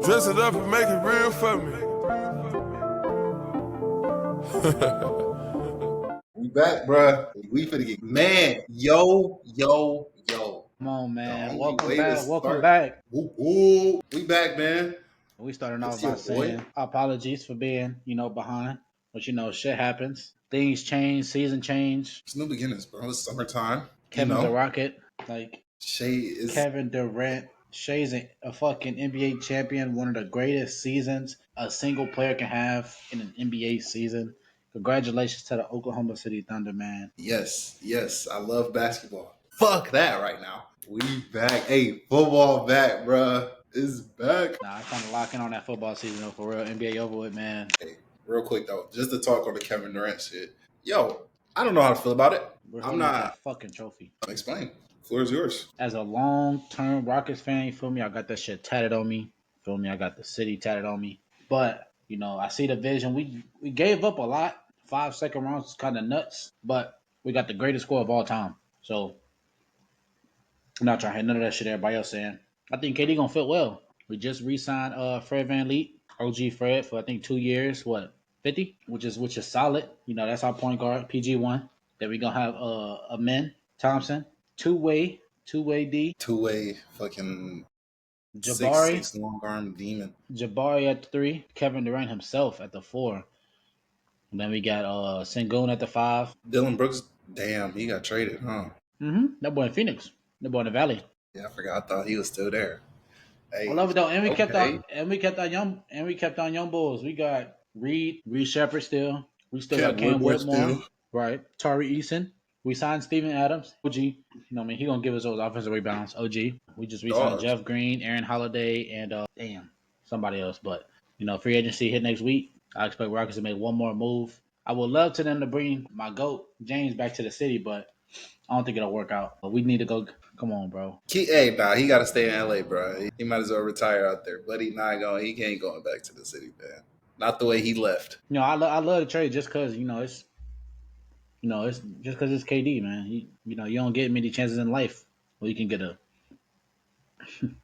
Dress it up and make it real for me. We back, bruh. We finna get yo. Come on, man. The only Welcome way to back. Welcome start. back. Woo. We back, man. We starting off It's by your boy. saying apologies for being, behind. But shit happens. Things change, season change. It's new beginnings, bro. It's summertime. Kevin's a rocket. Like Shay is Kevin Durant. Shay's a fucking NBA champion, one of the greatest seasons a single player can have in an NBA season. Congratulations to the Oklahoma City Thunder, man. yes. I love basketball. Fuck that right now. We back. Hey, football back, bruh. It's back. Nah, I'm trying to lock in on that football season though, for real. NBA over with, man. Hey, real quick though, just to talk on the Kevin Durant shit. Yo, I don't know how to feel about it. We're I'm holding up not. that fucking trophy. Explain. Floor is yours. As a long-term Rockets fan, you feel me? I got that shit tatted on me. Feel me? I got the city tatted on me. But I see the vision. We gave up a lot. 5 second rounds is kind of nuts, but we got the greatest score of all time. So I'm not trying to hit none of that shit everybody else saying. I think KD gonna fit well. We just re-signed Fred VanVleet, OG Fred, for I think 2 years. What 50? Which is solid. That's our point guard, PG1. Then we gonna have Amen Thompson, two-way D. Two-way fucking Jabari. 6'6" long arm demon. Jabari at the 3. Kevin Durant himself at the 4. And then we got Sengun at the 5. Dylan Brooks, damn, he got traded, huh? That boy in Phoenix. That boy in the Valley. Yeah, I forgot. I thought he was still there. Hey, I love it though. And we kept okay. our young bulls. We got Reed Shepard still. We still got Cam Woodward Whitmore. still. Right. Tari Eason. We signed Steven Adams. OG. He gonna give us those offensive rebounds. OG. We just re-signed Dogs. Jeff Green, Aaron Holiday, and somebody else. But free agency hit next week. I expect Rockets to make one more move. I would love to them to bring my GOAT James back to the city, but I don't think it'll work out. But we need to go. Come on, bro. He got to stay in LA, bro. He might as well retire out there. But he ain't going back to the city, man. Not the way he left. I love the trade just because it's just because it's KD, man. You don't get many chances in life where you can get a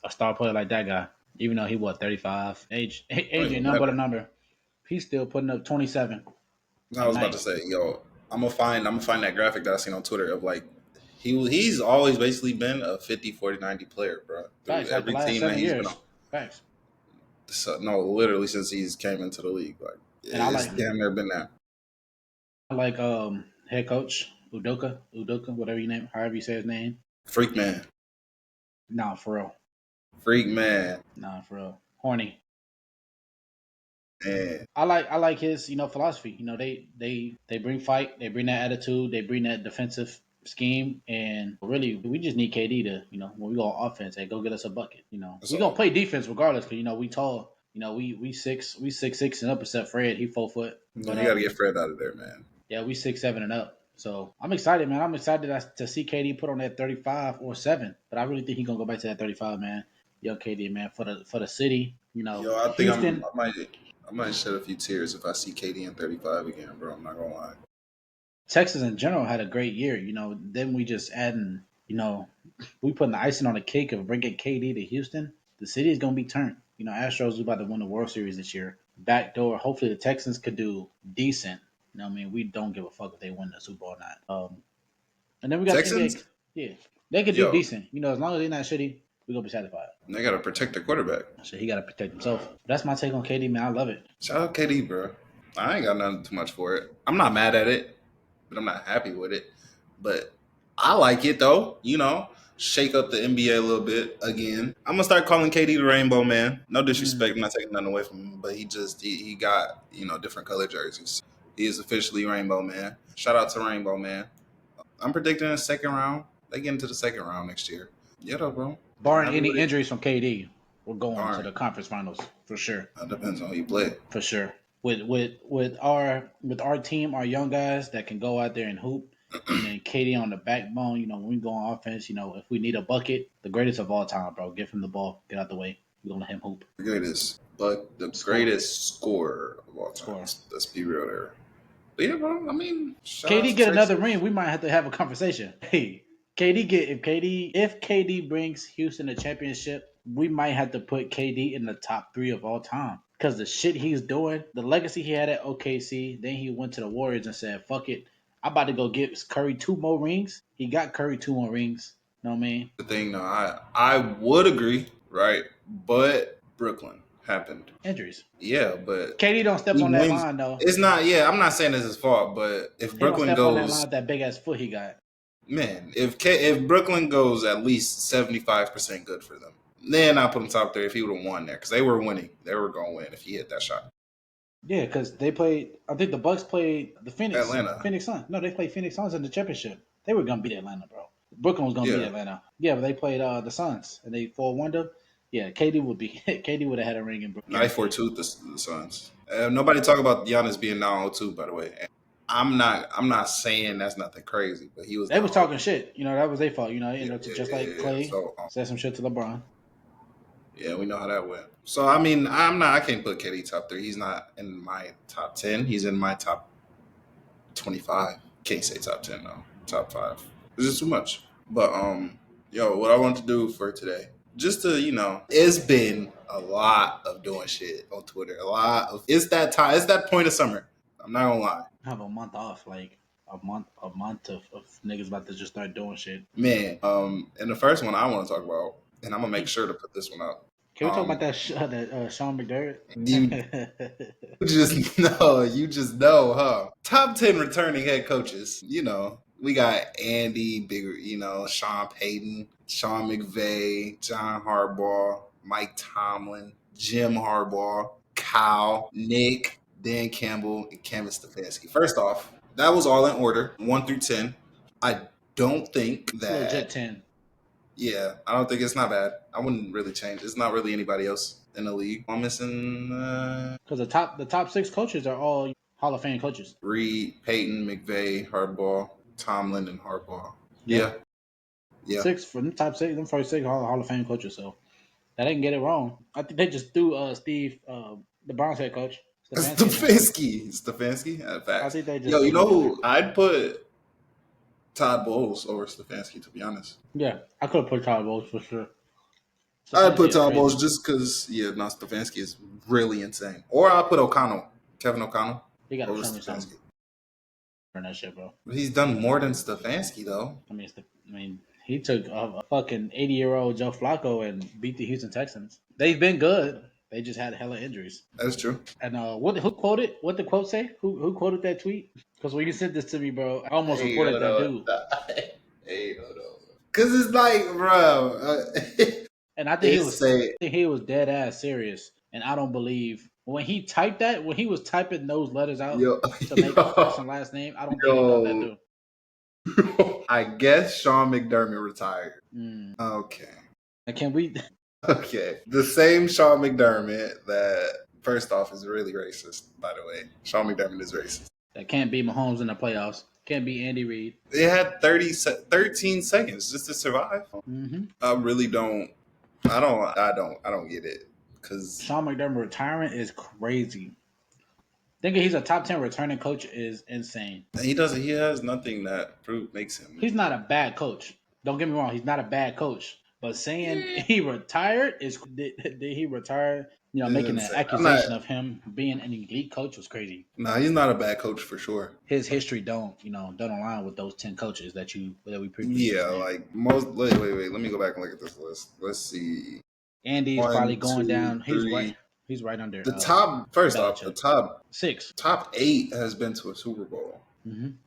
star player like that guy. Even though he 35, age ain't nothing but a number. He's still putting up 27. I was about to say, I'm gonna find that graphic that I seen on Twitter of like he's always basically been a 50, 40, 90 player, bro. Facts, like the last 7 years. Facts. So, no, literally since he's came into the league, like it's damn near been that. I like head coach Udoka, whatever you name, however you say his name. Freak man. Nah, for real. Freak man. Nah, for real. Horny. Man. I like his philosophy. They bring fight, they bring that attitude, they bring that defensive scheme, and really we just need KD to when we go on offense, hey, go get us a bucket. We gonna play defense regardless because we tall. We 6'6" and up except Fred. He 4 foot. But you gotta get Fred out of there, man. Yeah, we 6'7" and up. So I'm excited, man. I'm excited to see KD put on that 35 or 7. But I really think he's gonna go back to that 35, man. Yo, KD, man, for the city. I think Houston, I might shed a few tears if I see KD in 35 again, bro. I'm not gonna lie. Texas in general had a great year. Then we just adding. We putting the icing on the cake of bringing KD to Houston. The city is gonna be turned. Astros are about to win the World Series this year. Backdoor. Hopefully the Texans could do decent. We don't give a fuck if they win the Super Bowl or not. And then we got Texans. Yeah, they could do decent. As long as they're not shitty, we gonna be satisfied. And they gotta protect the quarterback. So he gotta protect himself. That's my take on KD, man. I love it. Shout out KD, bro. I ain't got nothing too much for it. I'm not mad at it, but I'm not happy with it. But I like it though. Shake up the NBA a little bit again. I'm gonna start calling KD the Rainbow Man. No disrespect, I'm not taking nothing away from him, but he got different color jerseys. He is officially Rainbow Man. Shout out to Rainbow Man. I'm predicting a second round. They get into the second round next year. Yeah, though, bro. Barring any injuries from KD, we're going to the conference finals for sure. That depends on who you play. For sure. With our team, our young guys that can go out there and hoop. And then KD on the backbone, when we go on offense, if we need a bucket, the greatest of all time, bro. Give him the ball. Get out the way. We're going to let him hoop. The greatest scorer of all time. Let's be real there. But yeah, bro, KD get another ring, we might have to have a conversation. Hey, If KD brings Houston a championship, we might have to put KD in the top 3 of all time because the shit he's doing, the legacy he had at OKC, then he went to the Warriors and said, "Fuck it, I'm about to go get Curry 2 more rings." He got Curry 2 more rings. You know what I mean? The thing, though, I would agree, right? But Brooklyn happened. Injuries. Yeah, but KD don't step he on that wins. line though. It's not. Yeah, I'm not saying it's his fault, but if He don't Brooklyn step on that goes, line with that big ass foot he got. man, if Brooklyn goes at least 75% good for them, then I put him top 3 if he would have won there because they were winning. They were going to win if he hit that shot. Yeah, because they played. I think the Bucks played the Atlanta. Phoenix Suns. No, they played Phoenix Suns in the championship. They were gonna beat Atlanta, bro. Brooklyn was gonna beat Yeah. Atlanta. Yeah, but they played the Suns and they 4-1 them. Yeah, KD would be KD would have had a ring in Brooklyn. I 4-2 the Suns. Nobody talk about Giannis being down 0-2, by the way. I'm not saying that's nothing crazy, but he was They down was talking shit. You know, that was their fault. You know, Yeah, just like yeah. Clay So said some shit to LeBron. yeah, we know how that went. So I mean, I can't put KD top 3. He's not in my top 10. He's in my top 25. Can't say top 10 though. Top 5. This is too much. But yo, what I want to do for today, just to it's been a lot of doing shit on Twitter. A lot of it's that time. It's that point of summer. I'm not gonna lie. Have a month off, like a month of niggas about to just start doing shit. Man, and the first one I want to talk about, and I'm gonna make sure to put this one up. Can we talk about that Sean McDermott? You you just know, huh? Top 10 returning head coaches. We got Andy, bigger, Sean Payton, Sean McVay, John Harbaugh, Mike Tomlin, Jim Harbaugh, Kyle, Nick, Dan Campbell, and Kevin Stefanski. First off, that was all in order, 1 through 10. I don't think It's a legit that. 10. Yeah, I don't think it's not bad. I wouldn't really change. It's not really anybody else in the league. I'm missing Because the top 6 coaches are all Hall of Fame coaches. Reed, Peyton, McVay, Harbaugh, Tomlin, and Harbaugh. Yep. Yeah. 6 from the top 6, them first 6 Hall of Fame coaches. So that didn't get it wrong. I think they just threw Steve, the Browns head coach, Stefanski. I Facts. think they just Yo, you threw know him in who? I'd put Todd Bowles over Stefanski, to be honest. there. Yeah, I could have put Todd Bowles for sure. I'd put Stefanski is Todd crazy. Bowles just because, Stefanski is really insane. Or I'll put Kevin O'Connell, He got to over show me something Stefanski. for that shit, bro. But he's done more than Stefanski, though. I mean, he took a fucking 80-year-old Joe Flacco and beat the Houston Texans. They've been good. They just had hella injuries. That's true. And what the quote say? Who quoted that tweet? Because when you sent this to me, bro, I almost reported that dude. Hey, hold on. Cause it's like, bro. And I think say he was dead ass serious. And I don't believe when he typed that, when he was typing those letters out to make a first and last name, I don't think he thought that dude. I guess Sean McDermott retired. Okay. And can we? Okay. The same Sean McDermott that, first off, is really racist, by the way. Sean McDermott is racist. That can't be Mahomes in the playoffs. Can't be Andy Reid. They had 13 seconds just to survive. Mm-hmm. I really don't. I don't get it. Cause Sean McDermott retiring is crazy. Thinking he's a top 10 returning coach is insane. he doesn't. He has nothing that makes him. He's not a bad coach. Don't get me wrong. He's not a bad coach. But saying he retired did he retire? Making an accusation of him being an elite coach was crazy. No, he's not a bad coach for sure. His history don't align with those 10 coaches that we previously. Yeah, like most. Wait. Let me go back and look at this list. Let's see. Andy's probably going down. He's right under the top. First Belichick. off, the top 6, top 8 has been to a Super Bowl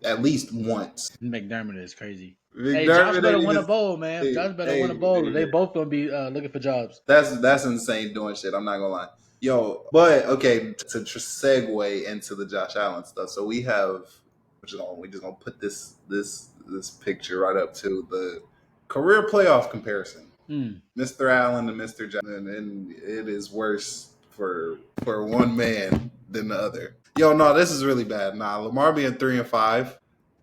at least once. McDermott is crazy. McDermott, hey, Josh better win a bowl, man. Josh better win a bowl, or they both gonna be looking for jobs. That's insane doing shit. I'm not gonna lie, yo. But okay, to segue into the Josh Allen stuff. So we just gonna put this picture right up to the career playoff comparison. Mr. Allen and Mr. Johnson, and it is worse for one man than the other. Yo, no, this is really bad. Nah, Lamar being 3-5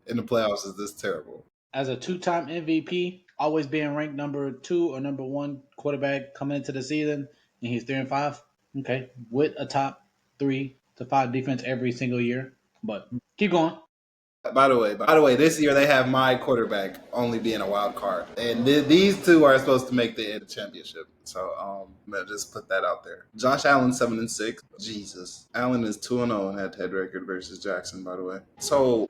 in the playoffs is this terrible. As a 2-time MVP, always being ranked number 2 or number 1 quarterback coming into the season, and he's 3-5. Okay, with a top 3 to 5 defense every single year. But keep going. By the way, this year they have my quarterback only being a wild card, and these two are supposed to make the championship. So, just put that out there. Josh Allen 7-6. Jesus, Allen is 2-0 in head-to-head record versus Jackson. By the way, so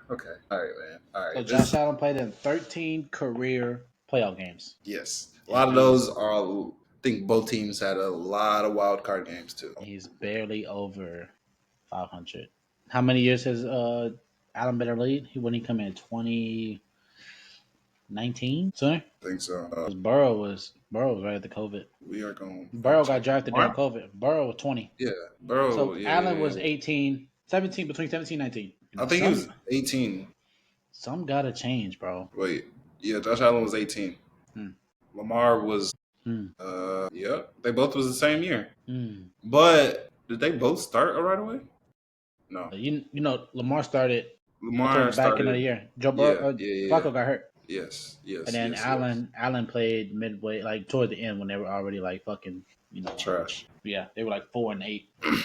okay, all right, man, all right. So Josh Allen played in 13 career playoff games. Yes, a lot of those are. I think both teams had a lot of wild card games too. He's barely over 500. How many years has Allen been in the league? When he come in 2019, sooner? I think so. Because Burrow was right at the COVID. We are going. Burrow got drafted during COVID. Burrow was 20. Yeah, Burrow. So yeah, Allen was 18, 17, between 17 and 19. I think he was 18. Some gotta change, bro. Wait, yeah, Josh Allen was 18. Lamar was. Yep, they both was the same year. But did they both start right away? No. You know, Lamar started. Lamar the back end of the year. Joe Burrow, Flacco got hurt. Yes. And then Allen played midway, like toward the end when they were already like fucking, trash. Yeah, they were like 4-8.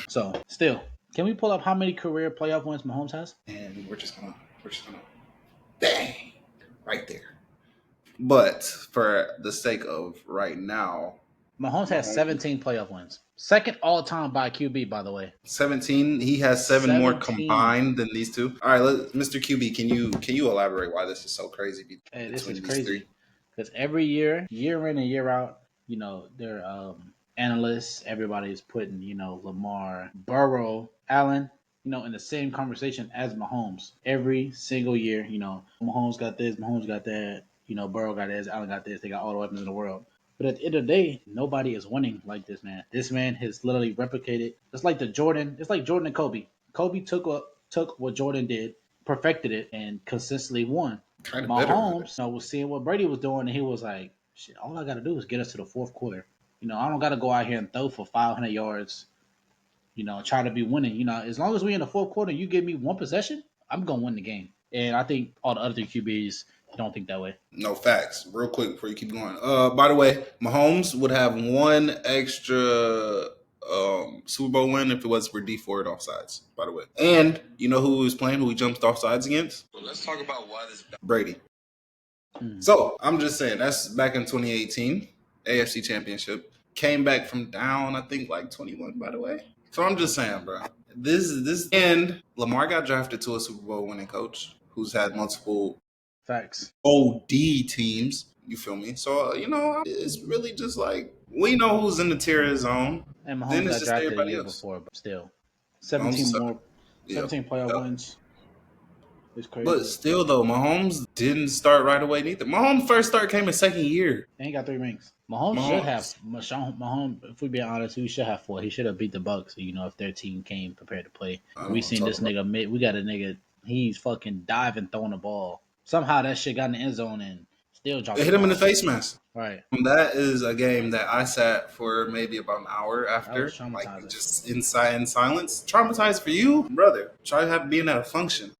So still, can we pull up how many career playoff wins Mahomes has? And we're just gonna bang right there. But for the sake of right now, Mahomes has 17 playoff wins. Second all time by QB, by the way. 17. He has 7 more combined than these two. All right, Mr. QB, can you elaborate why this is so crazy? This is crazy because every year in and year out, their analysts, everybody's putting Lamar, Burrow, Allen, in the same conversation as Mahomes every single year. Mahomes got this, Mahomes got that. Burrow got this, Allen got this. They got all the weapons in the world. But at the end of the day, nobody is winning like this man. This man has literally replicated. It's like Jordan and Kobe. Kobe took what Jordan did, perfected it, and consistently won. Mahomes was seeing what Brady was doing, and he was like, "Shit, all I got to do is get us to the fourth quarter. I don't got to go out here and throw for 500 yards. Try to be winning. As long as we in the fourth quarter, you give me one possession, I'm gonna win the game." And I think all the other QBs don't think that way. No, facts. Real quick before you keep going. By the way, Mahomes would have one extra Super Bowl win if it was for D Ford offsides, by the way. And you know who he was playing, who he jumped offsides against? Well, let's talk about why this. Brady. So I'm just saying, that's back in 2018, AFC Championship. Came back from down, I think, like 21, by the way. So I'm just saying, bro. This and Lamar got drafted to a Super Bowl winning coach who's had multiple facts OD teams. You feel me? So it's really just like we know who's in the tier zone. And Mahomes got drafted the year before, but still, 17 playoff wins. It's crazy. But still, though, Mahomes didn't start right away neither. Mahomes' first start came in second year. And he got 3 rings. Mahomes should have. Mahomes, if we be honest, he should have 4. He should have beat the Bucks. If their team came prepared to play. We seen this nigga. We got a nigga. He's fucking diving, throwing the ball. Somehow that shit got in the end zone and still dropped. They hit him in the face mask. Right. That is a game that I sat for maybe about an hour after, like just inside in silence. Traumatized for you, brother. Try to being at a function.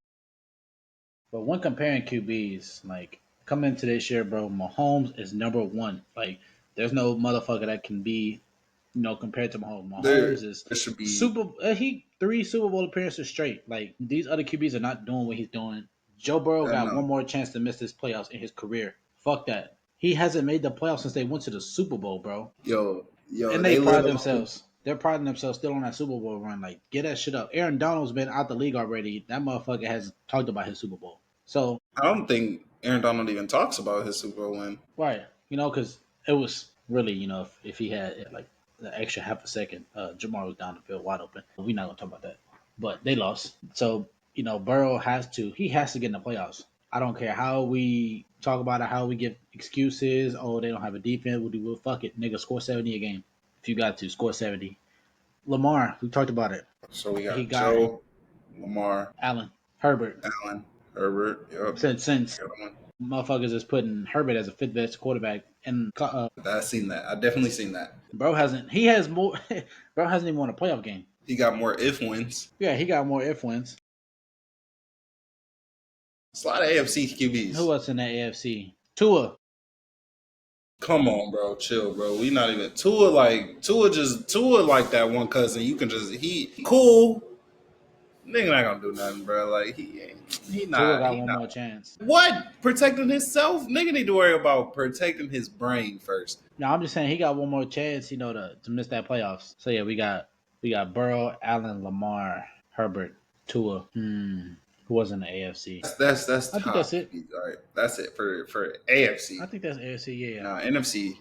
But when comparing QBs, like coming into this year, bro, Mahomes is number 1. Like, there's no motherfucker that can be, compared to Mahomes. Mahomes should be he 3 Super Bowl appearances straight. Like, these other QBs are not doing what he's doing. Joe Burrow got one more chance to miss this playoffs in his career. Fuck that. He hasn't made the playoffs since they went to the Super Bowl, bro. Yo. And they pride themselves. They're priding themselves still on that Super Bowl run. Like, get that shit up. Aaron Donald's been out the league already. That motherfucker has talked about his Super Bowl. So I don't think Aaron Donald even talks about his Super Bowl win. Right. Because it was really, if he had like the extra half a second, Jamar was down the field wide open. We're not gonna talk about that. But they lost. So, Burrow has to get in the playoffs. I don't care how we talk about it, how we give excuses. Oh, they don't have a defense. Well, fuck it. Nigga, score 70 a game. If you got to, score 70. Lamar, we talked about it. So we got Joe, Lamar, Allen, Herbert. Yep. Since motherfuckers is putting Herbert as a 5th best quarterback. And I've seen that. I've definitely seen that. Bro hasn't even won a playoff game. He got more if wins. Yeah, he got more if wins. It's a lot of AFC QBs. Who else in that AFC? Tua. Come on, bro. Chill, bro. We not even Tua like that one cousin. You can just he cool, Nigga not gonna do nothing, bro. Like he ain't. He Tua not. got He one not. more chance. What? Protecting himself? Nigga need to worry about protecting his brain first. No, I'm just saying he got one more chance, to miss that playoffs. So yeah, we got Burrow, Allen, Lamar, Herbert, Tua. Who was in the AFC? That's I think that's top. it. All right, that's it for AFC. I think that's AFC. Yeah. Nah, NFC.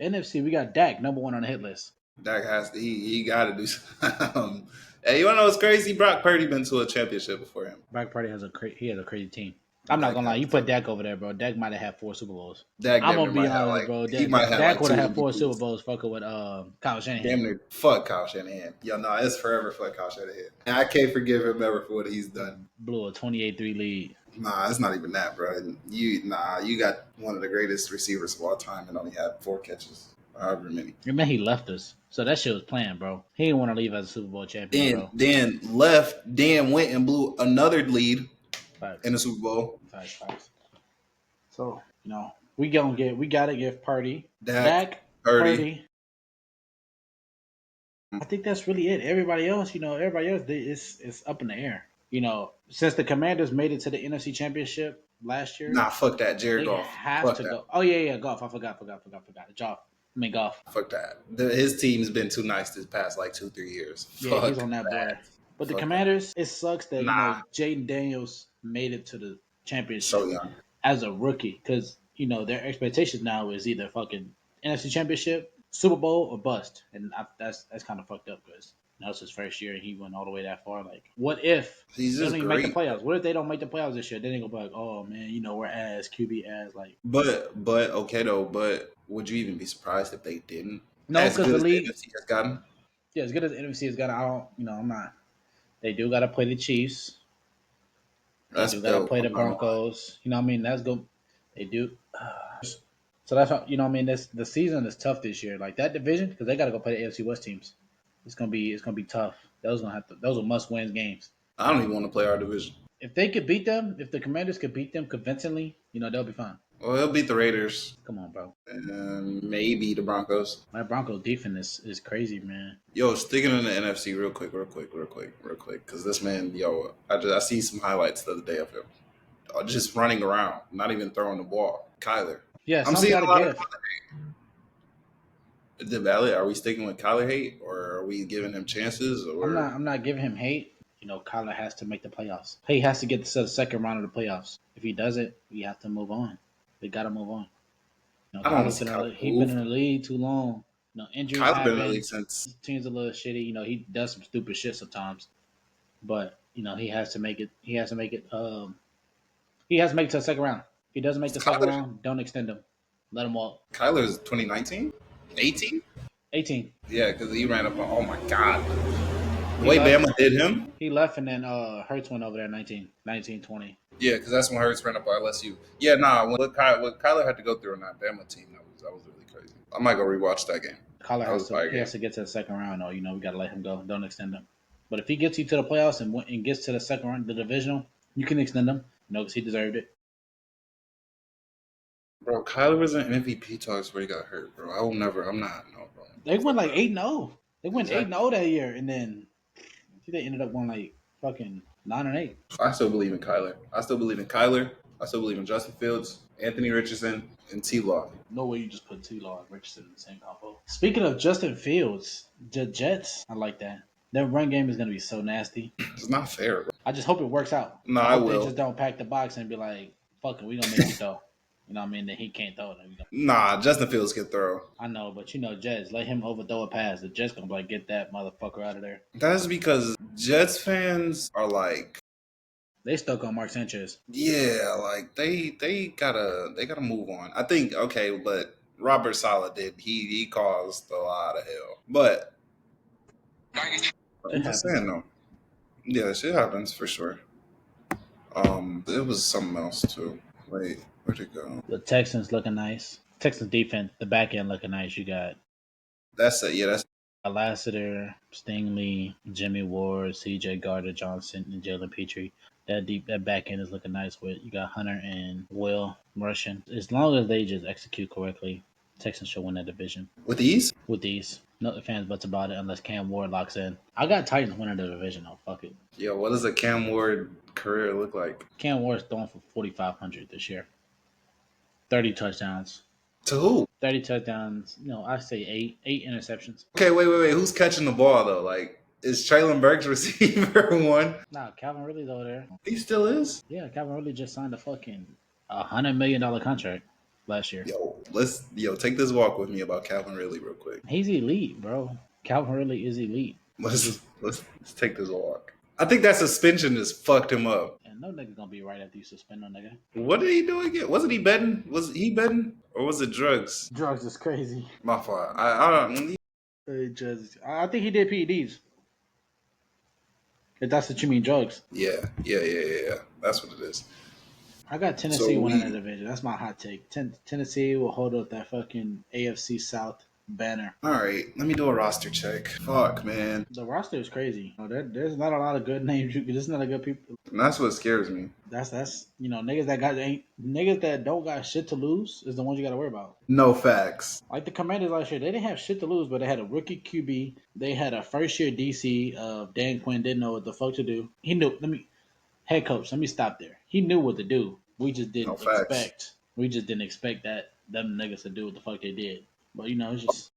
NFC, we got Dak, number one on the hit list. Dak has to. He got to do something. Hey, you wanna know what's crazy? Brock Purdy been to a championship before him. Brock Purdy has a crazy team. I'm not Dak gonna lie, has you to. put Dak over there, bro. Dak might have had 4 Super Bowls. Dak I'm damn gonna near be might have honest, like bro. he might have Dak like would two have had 4 Super MVPs. Bowls fucking with Kyle Shanahan. Damn near fuck Kyle Shanahan. Yo, no, it's forever fuck Kyle Shanahan. And I can't forgive him ever for what he's done. Blew a 28-3 lead. Nah, it's not even that, bro. You got one of the greatest receivers of all time and only had 4 catches, however many. And man, he left us. So that shit was planned, bro. He didn't want to leave as a Super Bowl champion, bro. Then left, then went and blew another lead Facts. in the Super Bowl. Facts. So, we gotta give Dak, Purdy. Purdy. I think that's really it. Everybody else, it's up in the air. Since the Commanders made it to the NFC Championship last year, Nah, fuck that. Jared they Goff. have Fuck to that. go. Oh yeah, golf. I forgot. Golf. Fuck that. His team's been too nice this past like 2-3 years. Yeah, Fuck he's on that board. But the Fuck Commanders, it sucks that Nah. Jaden Daniels made it to the championship So young. as a rookie because their expectations now is either fucking NFC Championship, Super Bowl, or bust, and that's kind of fucked up because that was his first year and he went all the way that far. Like, what if He's they don't just even make the great. playoffs? What if they don't make the playoffs this year? Then they go back, oh man, we're ass QB ass. Like, But okay though. But would you even be surprised if they didn't? no, As because good the as the league, NFC has gotten. yeah, as good as the NFC has got, I don't, I'm not. They do got to play the Chiefs. They That's do got to dope. play the I'm not gonna lie. Broncos. You know what I mean? That's good. They do. So that's how, what I mean. The season is tough this year. Like that division because they got to go play the AFC West teams. It's gonna be tough. Those are must win games. I don't even want to play our division. If they could beat them, if the Commanders could beat them convincingly, they'll be fine. Well, he'll beat the Raiders Come on, bro. and maybe the Broncos. My Broncos defense is crazy, man. Yo, sticking in the NFC real quick, because this man, I see some highlights the other day of him just running around, not even throwing the ball. Kyler. Yeah, I'm some seeing got a to lot give. of the Valley. Are we sticking with Kyler hate, or are we giving him chances? Or I'm not giving him hate. Kyler has to make the playoffs. He has to get to the second round of the playoffs. If he doesn't, we have to move on. We got to move on. I don't want to see Kyler He been move. in the league too long. Injuries Kyler been in the happen. league since. His team's a little shitty. He does some stupid shit sometimes. But he has to make it. He has to make it. He has to make it to the second round. If he doesn't make the second Kyler. round, don't extend him. Let him walk. Kyler's 2019, 18. 18. Yeah, because he ran up on. Oh my god. The He way left. Bama did him. He left, and then Hurts went over there 19, 20. Yeah, because that's when Hurts ran up on LSU. Yeah, nah. What Kyler had to go through on that Bama team, that was really crazy. I might go rewatch that game. Kyler That was a fire game. has to get to the second round, though. We got to let him go. Don't extend him. But if he gets you to the playoffs and gets to the second round, the divisional, you can extend him. Because he deserved it. Bro, Kyler was in MVP talks where he got hurt, bro. I'm not, no, bro. They went like 8-0. They went Exactly. 8-0 that year, and then I think they ended up going like fucking 9-8. I still believe in Kyler. I still believe in Justin Fields, Anthony Richardson, and T-Law. No way you just put T-Law and Richardson in the same combo. Speaking of Justin Fields, the Jets, I like that. Their run game is going to be so nasty. It's not fair, bro. I just hope it works out. No, I I hope will. they just don't pack the box and be like, fuck it, we going to make you throw. You know what I mean? That he can't throw it. Nah, Justin Fields can throw. I know, but Jets, let him overthrow a pass. The Jets going to be like, get that motherfucker out of there. That's because Jets fans are like, They stuck on Mark Sanchez. yeah, like they gotta move on. I think okay, but Robert Saleh did he caused a lot of hell. But I'm just saying though, yeah, shit happens for sure. It was something else too. Wait, where'd it go? The Texans looking nice. Texans defense, the back end looking nice. You got That's it. Yeah, that's Lassiter, Stingley, Jimmy Ward, C.J. Gardner Johnson, and Jalen Petrie. That back end is looking nice with you got Hunter and Will rushing. As long as they just execute correctly, Texans should win that division With ease? with these. No ifs, ands, buts about it unless Cam Ward locks in. I got Titans winning the division though. Fuck it. Yo, what does a Cam Ward career look like? Cam Ward's throwing for 4,500 this year. 30 touchdowns. To who? 30 touchdowns. No, I say eight interceptions. Okay, wait. Who's catching the ball though? Like, is Traylon Burks receiver one? Nah, Calvin Ridley's over there. He still is. Yeah, Calvin Ridley just signed a fucking $100 million contract last year. Yo, take this walk with me about Calvin Ridley real quick. He's elite, bro. Calvin Ridley is elite. Let's take this walk. I think that suspension just fucked him up. And no nigga gonna be right after you suspend no nigga. What did he do again? Wasn't he betting? Was he betting or was it drugs? Drugs is crazy. My fault. I don't. I think he did PEDs. If that's what you mean, drugs. Yeah. That's what it is. I got Tennessee winning the division. That's my hot take. Tennessee will hold up that fucking AFC South banner. All right, let me do a roster check. Fuck, man. The roster is crazy. There's not a lot of good names. There's not a good people. And that's what scares me. That's niggas that don't got shit to lose is the ones you got to worry about. No facts. Like the Commanders last year, they didn't have shit to lose, but they had a rookie QB. They had a first year DC. Dan Quinn didn't know what the fuck to do. He knew. Head coach. Let me stop there. He knew what to do. We just didn't expect. We just didn't expect that them niggas to do what the fuck they did. But it's just.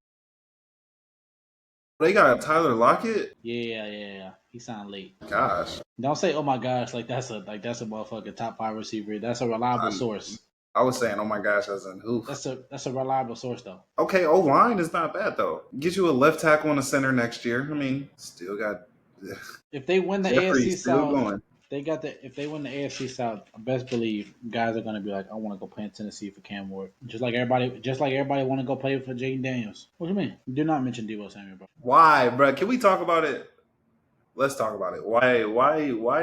They got Tyler Lockett. Yeah. He signed late. Gosh. Don't say, "Oh my gosh!" Like that's a motherfucking top 5 receiver. That's a reliable source. I was saying, "Oh my gosh," as in who? That's a reliable source though. Okay, O line is not bad though. Get you a left tackle and a center next year. I mean, still got. If they win the Jeffrey's AFC still South, going. If they win the AFC South, I best believe guys are gonna be like, I want to go play in Tennessee for Cam Ward. Just like everybody want to go play for Jaden Daniels. What do you mean? Do not mention Deebo Samuel, bro. Why, bro? Can we talk about it? Let's talk about it. Why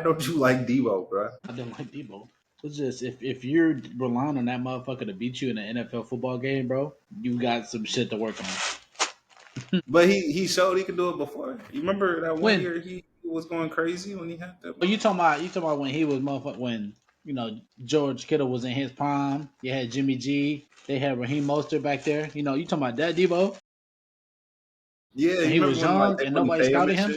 don't you like Debo, bro? I don't like Deebo. It's just if you're relying on that motherfucker to beat you in an NFL football game, bro, you got some shit to work on. But he showed he could do it before. You remember that one year he was going crazy when he had that? But you talking about when he was motherfucker when George Kittle was in his prime. You had Jimmy G. They had Raheem Mostert back there. You talking about that Debo? Yeah, he was young and nobody scouted him.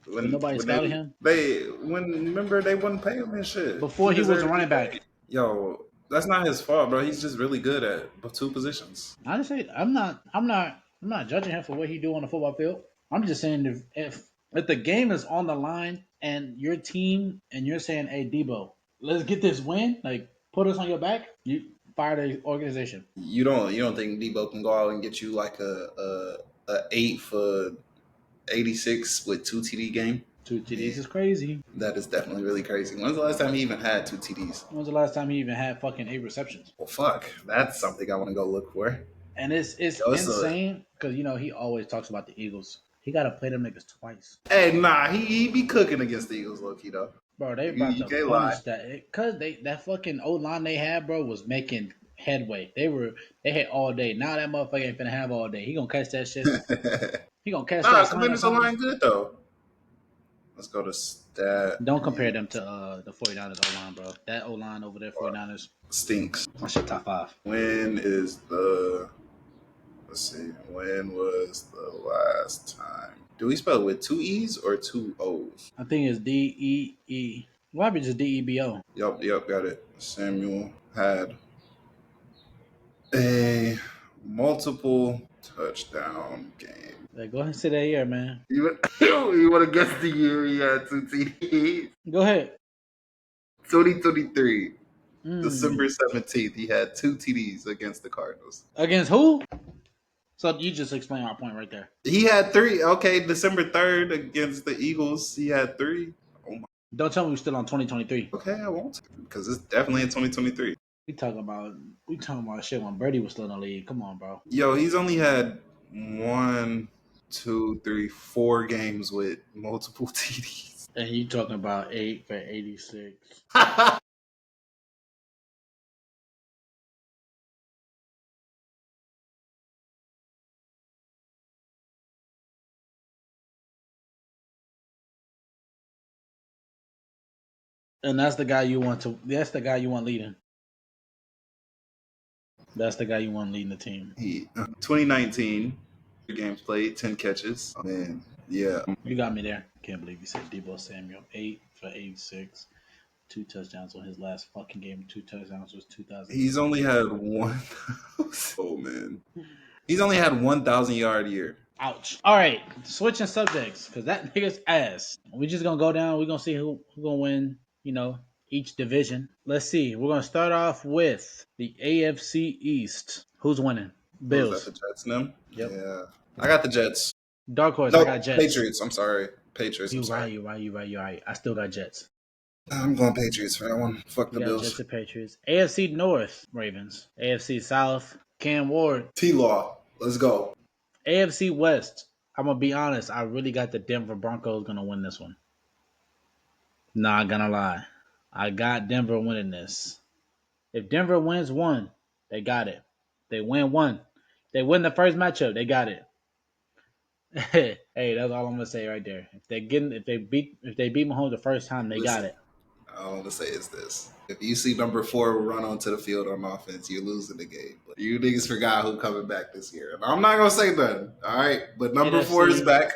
Nobody scouted him. Remember they wouldn't pay him and shit before he was a running back. Yo, that's not his fault, bro. He's just really good at 2 positions. Honestly, I'm not judging him for what he do on the football field. I'm just saying if the game is on the line and your team and you're saying, "Hey, Debo, let's get this win. Like, put us on your back." You fire the organization. You don't think Debo can go out and get you like a 8 for 86 with 2 TD game? 2 TDs is crazy. That is definitely really crazy. When's the last time he even had 2 TDs? When's the last time he even had fucking 8 receptions? Well, fuck. That's something I want to go look for. And it's insane because he always talks about the Eagles. He got to play them niggas twice. Hey, nah, he be cooking against the Eagles, low key though. Bro, they about to punish that because that fucking O line they had, bro, was making headway. They had all day. Now that motherfucker ain't finna have all day. He gonna catch that shit. He gonna catch that. Nah, Commanders line good though. Let's go to stat. Don't compare them to the 49ers O line, bro. That O line over there, 49ers stinks. That's your top 5. When was the last time? Do we spell it with 2 E's or 2 O's? I think it's DEE. Why be just DEBO? Yep, got it. Samuel had a multiple touchdown game. Like, go ahead and say that year, man. You want to guess the year he had 2 TDs? Go ahead. 2023. December 17th, he had 2 TDs against the Cardinals. Against who? So you just explained my point right there. He had 3. Okay, December 3rd against the Eagles, he had 3. Oh my. Don't tell me we're still on 2023. Okay, I won't. Because it's definitely in 2023. We talking about shit when Birdie was still in the league. Come on, bro. Yo, he's only had 1, 2, 3, 4 games with multiple TDs. And you talking about 8 for 86. And that's the guy you want leading. That's the guy you want leading the team. He 2019 games played, 10 catches. Man, yeah. You got me there. Can't believe you said Debo Samuel. 8 for 86. 2 touchdowns on his last fucking game. 2 touchdowns was 2000. He's only had one. Oh man, he's only had 1,000-yard year. Ouch. All right, switching subjects because that nigga's ass. We just gonna go down. We're gonna see who gonna win. Each division. Let's see. We're gonna start off with the AFC East. Who's winning? What was that, the Bills. Jets? Them? Yep. Yeah, I got the Jets. Dark horse. I No, got Jets. Patriots. I'm sorry, Patriots. You I'm sorry. right. You right. I still got Jets. I'm going Patriots for that one. Fuck the You got Bills. Jets and Patriots. AFC North. Ravens. AFC South. Cam Ward. T-Law. Let's go. AFC West. I'm gonna be honest. I really got the Denver Broncos gonna win this one. Not gonna lie. I got Denver winning this. If Denver wins one, they got it. They win one. They win the first matchup, they got it. Hey, that's all I'm gonna say right there. If they beat Mahomes the first time, they got it. All I'm gonna say is this: if you see number 4 run onto the field on offense, you're losing the game. But you niggas forgot who coming back this year. And I'm not gonna say nothing. All right, but number 4 is back.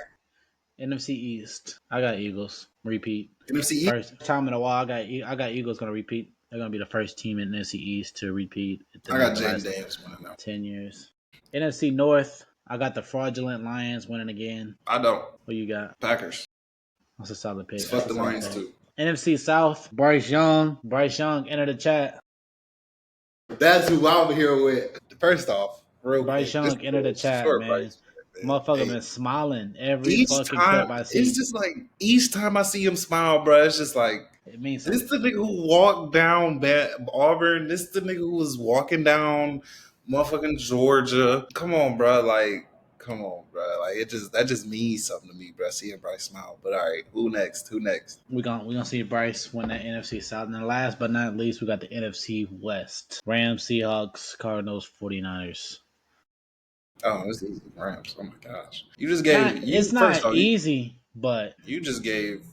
NFC East. I got Eagles repeat. NFC East. First time in a while, I got Eagles gonna repeat. They're gonna be the first team in NFC East to repeat. I got James Davis winning now. 10 years. NFC North. I got the fraudulent Lions winning again. I don't. Who you got? Packers. That's a solid pick. Fuck the Lions too. NFC South. Bryce Young. Enter the chat. That's who I'm here with. First off, Bryce Young enter the chat, man. Bryce, Motherfucker been smiling every fucking clip I see. It's just like each time I see him smile, bro, it's just like it means this the nigga who walked down Auburn. This the nigga who was walking down motherfucking Georgia. Come on, bro. Like, come on, bro. Like that just means something to me, bro. Seeing Bryce smile. But all right, who next? We're gonna see Bryce win that NFC South. And then last but not least, we got the NFC West. Rams, Seahawks, Cardinals, 49ers. Oh, it's easy. Rams. Oh my gosh. You just gave it's not easy, but you just gave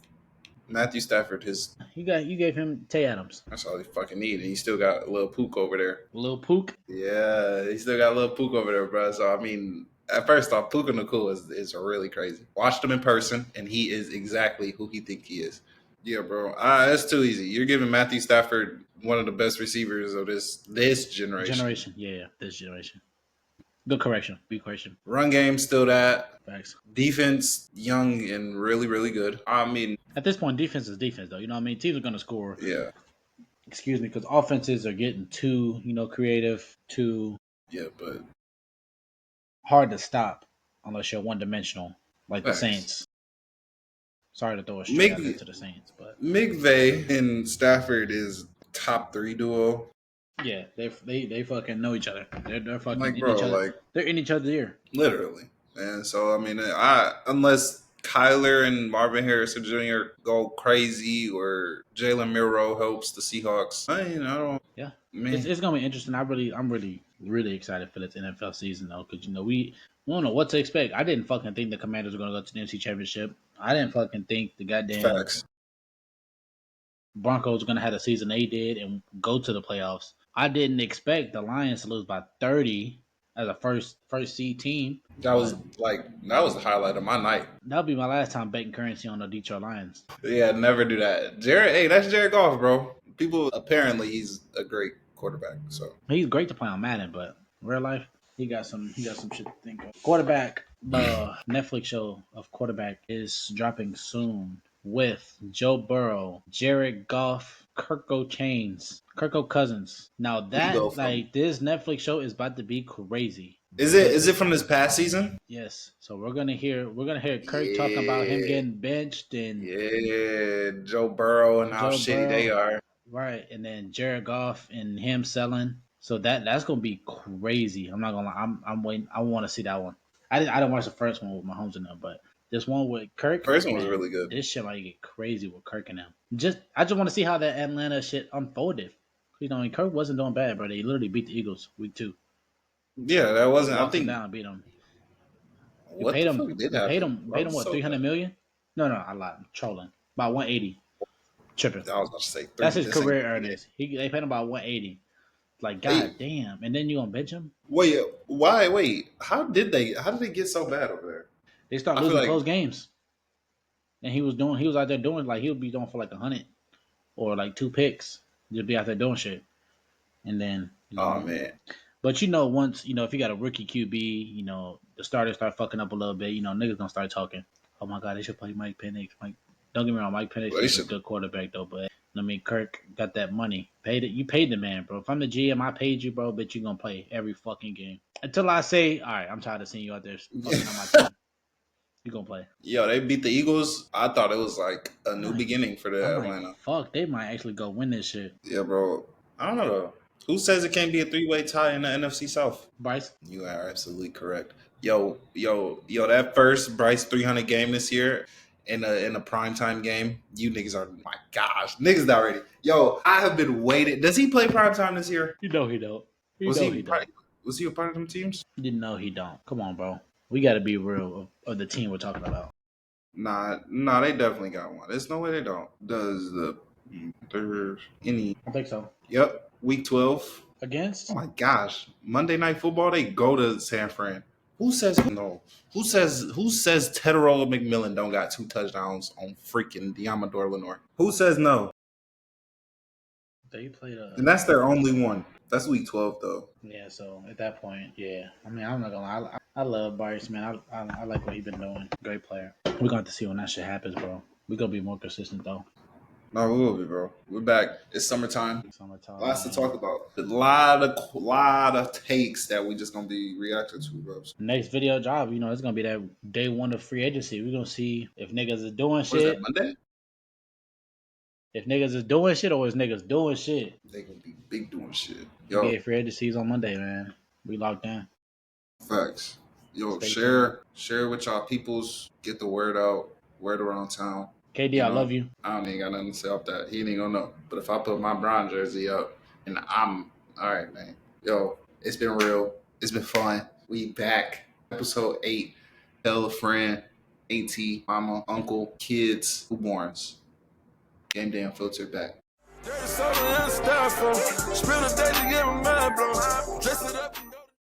Matthew Stafford his. You gave him Tay Adams. That's all he fucking needed. He still got a little Pook over there. Little Pook? Yeah, he still got a little Pook over there, bro. So I mean, at first off, Puka Nacua is really crazy. Watched him in person, and he is exactly who he think he is. Yeah, bro. That's too easy. You're giving Matthew Stafford one of the best receivers of this generation. Yeah, this generation. Good correction. Run game, still that. Facts. Defense, young and really, really good. I mean, at this point, defense is defense, though. You know what I mean? Teams are going to score. Yeah. Excuse me, because offenses are getting too, creative, too. Yeah, but hard to stop unless you're one-dimensional, like the Saints. Sorry to throw a straight out into the Saints, but McVay and Stafford is top 3 duo. Yeah, they fucking know each other. They're fucking like, in bro, each other. Like, they're in each other's ear. Literally. And so I mean, unless Kyler and Marvin Harrison Jr. go crazy or Jalen Milroe helps the Seahawks, I don't. Yeah, it's gonna be interesting. I'm really excited for this NFL season though, because we don't know what to expect. I didn't fucking think the Commanders were gonna go to the NFC Championship. I didn't fucking think the goddamn Facts. Broncos were gonna have the season they did and go to the playoffs. I didn't expect the Lions to lose by 30 as a first seed team. That was the highlight of my night. That'll be my last time betting currency on the Detroit Lions. Yeah, never do that. That's Jared Goff, bro. People apparently he's a great quarterback. So he's great to play on Madden, but in real life, he got some shit to think of. Quarterback, the Netflix show of quarterback is dropping soon with Joe Burrow, Jared Goff, Kirk Cousins. Now that this Netflix show is about to be crazy. Is it from this past season? Yes. So we're gonna hear Kirk talking about him getting benched and Joe Burrow and how shitty they are. Right, and then Jared Goff and him selling. So that's gonna be crazy. I'm not gonna lie. I'm waiting. I want to see that one. I didn't watch the first one with Mahomes and them, but this one with Kirk. First one was really good. This shit might get crazy with Kirk and them. I just want to see how that Atlanta shit unfolded. Kirk wasn't doing bad, bro. They literally beat the Eagles week 2. Yeah, that wasn't. I think down beat them. What paid the him? Fuck did paid him what? So 300 million? No, I lied. I'm trolling. About 180. Tripping. I was about to say 3. That's his career earnings. They paid him about 180. Like, god damn. And then you gonna bench him? Wait, why? Wait, how did they get so bad over there? They start I feel losing like, close games. And he was out there doing like he would be doing for like 100 or like 2 picks. Just be out there doing shit. And then oh man, but once if you got a rookie QB, the starters start fucking up a little bit. Niggas gonna start talking. Oh my god, they should play Mike Penix. Don't get me wrong, Mike Penix well, they is a should. good quarterback though. But I mean, Kirk got that money. You paid the man, bro. If I'm the GM, I paid you, bro. But you gonna play every fucking game until I say, all right, I'm tired of seeing you out there fucking on my team. You gonna play? Yo, they beat the Eagles. I thought it was like a new beginning for the I'm Atlanta. like, fuck, they might actually go win this shit. Yeah, bro. I don't know though. Who says it can't be a 3-way tie in the NFC South? Bryce, You are absolutely correct. Yo, that first Bryce 300 game this year in a primetime game, you niggas are, my gosh, niggas not ready. Yo, I have been waiting. Does he play primetime this year? he don't. Was he a part of them teams? You know he don't. Come on, bro. We got to be real of the team we're talking about. Nah, they definitely got one. There's no way they don't. Does there's any? I think so. Yep, week 12. Against? Oh my gosh, Monday Night Football. They go to San Fran. Who says no? Who says Tedorola McMillan don't got 2 touchdowns on freaking Diamador Lenore? Who says no? They played And that's their only one. That's week 12 though. Yeah, so at that point, yeah. I mean, I'm not gonna lie. I love Bryce, man. I like what he's been doing. Great player. We're gonna have to see when that shit happens, bro. We're gonna be more consistent though. No, we will be, bro. We're back. It's summertime. Lots to talk about. A lot of takes that we just gonna be reacting to, bro. Next video job, it's gonna be that day 1 of free agency. We're gonna see if niggas is doing shit. What is that, Monday? If niggas is doing shit or is niggas doing shit. They gonna be big doing shit. Yo, yeah, free agency's on Monday, man. We locked in. Facts. Yo, share with y'all peoples. Get the word out. Word around town. KD, I love you. I don't even got nothing to say off that. He ain't gonna know. But if I put my Brown jersey up and I'm all right, man. Yo, it's been real. It's been fun. We back. Episode 8. Tell a friend, auntie, mama, uncle, kids, newborns. Game Day Unfiltered back. Spend a day to get my mind blown. Dress it up.